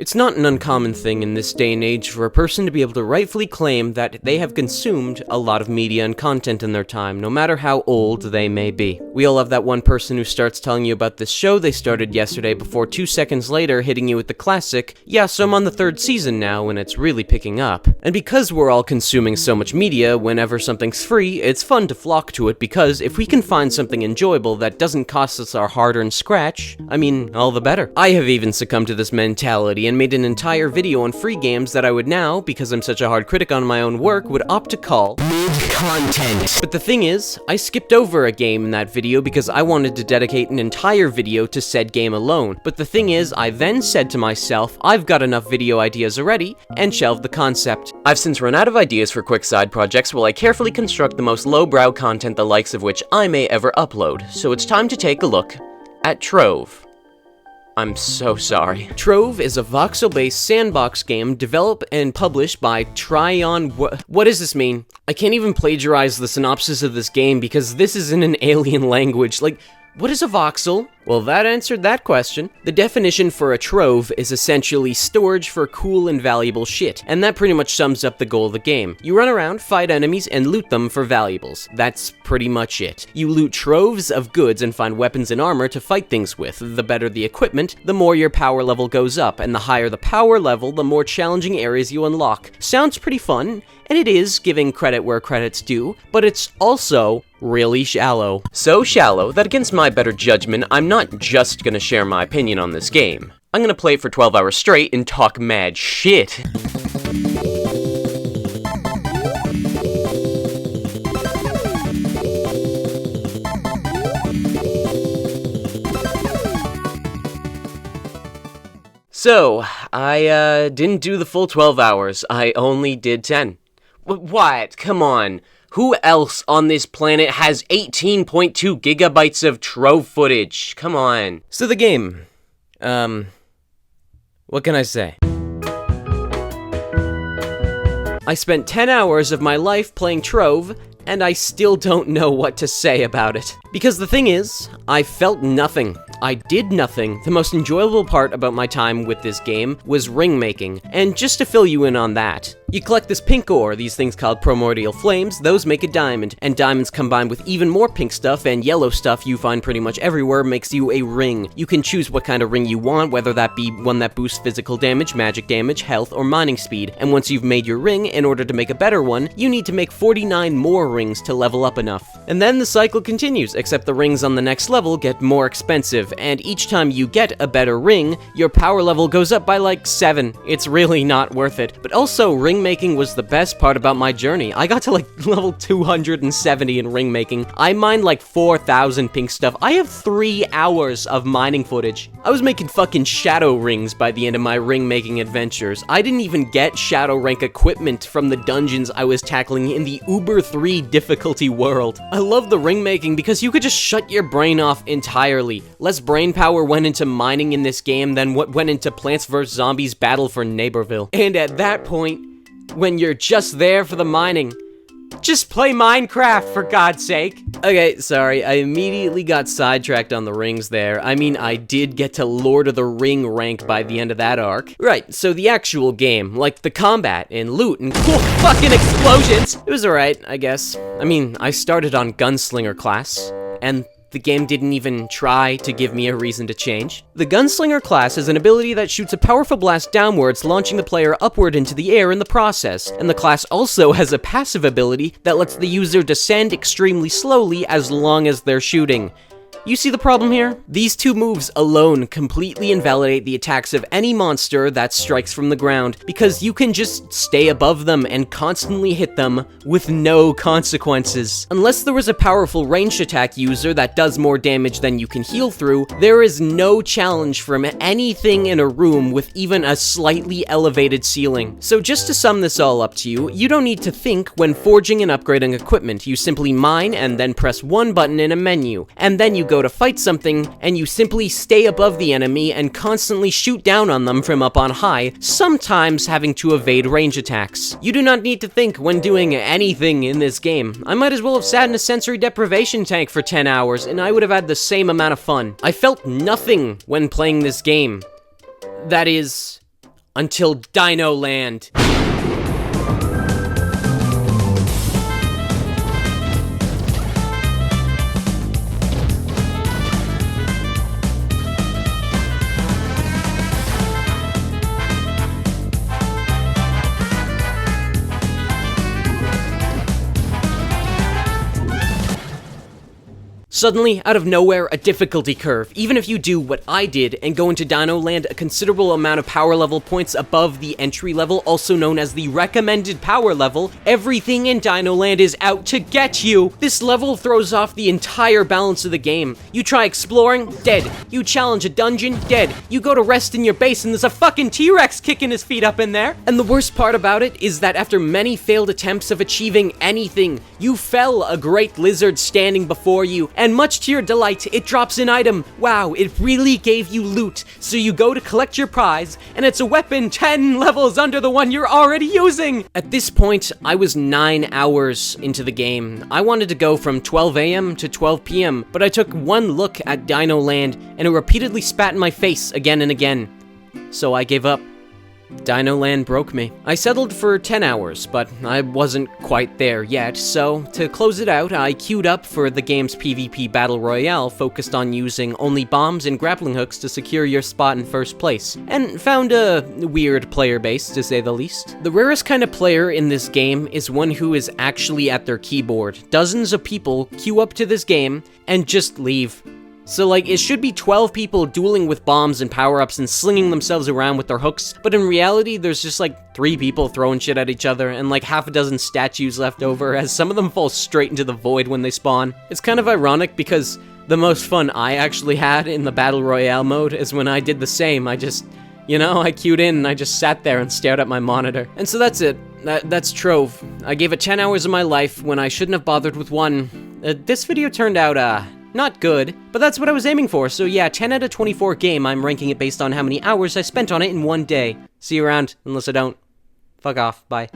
It's not an uncommon thing in this day and age for a person to be able to rightfully claim that they have consumed a lot of media and content in their time, no matter how old they may be. We all have that one person who starts telling you about this show they started yesterday before 2 seconds later hitting you with the classic, "Yeah, so I'm on the 3rd season now and it's really picking up." And because we're all consuming so much media, whenever something's free, it's fun to flock to it because if we can find something enjoyable that doesn't cost us our hard-earned scratch, I mean, all the better. I have even succumbed to this mentality and made an entire video on free games that I would now, because I'm such a hard critic on my own work, would opt to call content. But the thing is, I skipped over a game in that video because I wanted to dedicate an entire video to said game alone. But the thing is, I then said to myself, I've got enough video ideas already, and shelved the concept. I've since run out of ideas for quick side projects while I carefully construct the most lowbrow content the likes of which I may ever upload. So it's time to take a look at Trove. I'm so sorry. Trove is a voxel-based sandbox game developed and published by What does this mean? I can't even plagiarize the synopsis of this game because this is in an alien language. Like, what is a voxel? Well, that answered that question. The definition for a trove is essentially storage for cool and valuable shit, and that pretty much sums up the goal of the game. You run around, fight enemies, and loot them for valuables. That's pretty much it. You loot troves of goods and find weapons and armor to fight things with. The better the equipment, the more your power level goes up, and the higher the power level, the more challenging areas you unlock. Sounds pretty fun, and it is, giving credit where credit's due, but it's also really shallow. So shallow that against my better judgment, I'm not just gonna share my opinion on this game. I'm gonna play it for 12 hours straight and talk mad shit. So, I didn't do the full 12 hours, I only did 10. What? Come on. Who else on this planet has 18.2 gigabytes of Trove footage? Come on. So the game, what can I say? I spent 10 hours of my life playing Trove, and I still don't know what to say about it. Because the thing is, I felt nothing. I did nothing. The most enjoyable part about my time with this game was ring making, and just to fill you in on that, you collect this pink ore, these things called primordial flames, those make a diamond, and diamonds combined with even more pink stuff and yellow stuff you find pretty much everywhere makes you a ring. You can choose what kind of ring you want, whether that be one that boosts physical damage, magic damage, health, or mining speed, and once you've made your ring, in order to make a better one, you need to make 49 more rings to level up enough. And then the cycle continues, except the rings on the next level get more expensive, and each time you get a better ring, your power level goes up by like 7. It's really not worth it. But also, ring making was the best part about my journey. I got to like level 270 in ring making. I mined like 4,000 pink stuff. I have 3 hours of mining footage. I was making fucking shadow rings by the end of my ring making adventures. I didn't even get shadow rank equipment from the dungeons I was tackling in the Uber 3 difficulty world. I love the ring making because you could just shut your brain off entirely. Less brain power went into mining in this game than what went into Plants vs. Zombies Battle for Neighborville. And at that point, when you're just there for the mining, just play Minecraft, for God's sake. Okay, sorry, I immediately got sidetracked on the rings there. I mean, I did get to Lord of the Ring rank by the end of that arc. Right, so the actual game, like the combat and loot and cool fucking explosions, it was alright, I guess. I mean, I started on Gunslinger class, and the game didn't even try to give me a reason to change. The Gunslinger class is an ability that shoots a powerful blast downwards, launching the player upward into the air in the process. And the class also has a passive ability that lets the user descend extremely slowly as long as they're shooting. You see the problem here? These two moves alone completely invalidate the attacks of any monster that strikes from the ground, because you can just stay above them and constantly hit them with no consequences. Unless there is a powerful ranged attack user that does more damage than you can heal through, there is no challenge from anything in a room with even a slightly elevated ceiling. So just to sum this all up to you, you don't need to think when forging and upgrading equipment. You simply mine and then press one button in a menu, and then you go to fight something, and you simply stay above the enemy and constantly shoot down on them from up on high, sometimes having to evade range attacks. You do not need to think when doing anything in this game. I might as well have sat in a sensory deprivation tank for 10 hours, and I would have had the same amount of fun. I felt nothing when playing this game. That is, until Dino Land. Suddenly, out of nowhere, a difficulty curve. Even if you do what I did and go into Dino Land a considerable amount of power level points above the entry level, also known as the recommended power level, everything in Dino Land is out to get you. This level throws off the entire balance of the game. You try exploring, dead. You challenge a dungeon, dead. You go to rest in your base and there's a fucking T-Rex kicking his feet up in there. And the worst part about it is that after many failed attempts of achieving anything, you fell a great lizard standing before you, and much to your delight, it drops an item. Wow, it really gave you loot. So you go to collect your prize, and it's a weapon 10 levels under the one you're already using. At this point, I was 9 hours into the game. I wanted to go from 12 a.m. to 12 p.m., but I took one look at Dino Land, and it repeatedly spat in my face again and again. So I gave up. Dino Land broke me. I settled for 10 hours, but I wasn't quite there yet, so to close it out, I queued up for the game's PvP Battle Royale focused on using only bombs and grappling hooks to secure your spot in first place, and found a weird player base, to say the least. The rarest kind of player in this game is one who is actually at their keyboard. Dozens of people queue up to this game and just leave. So, like, it should be 12 people dueling with bombs and power-ups and slinging themselves around with their hooks, but in reality, there's just, like, 3 people throwing shit at each other and, like, half a dozen statues left over, as some of them fall straight into the void when they spawn. It's kind of ironic because the most fun I actually had in the Battle Royale mode is when I did the same. I just, you know, I queued in and I just sat there and stared at my monitor. And so that's it. That's Trove. I gave it 10 hours of my life when I shouldn't have bothered with one. This video turned out, not good, but that's what I was aiming for, so yeah, 10 out of 24 game, I'm ranking it based on how many hours I spent on it in one day. See you around, unless I don't. Fuck off, bye.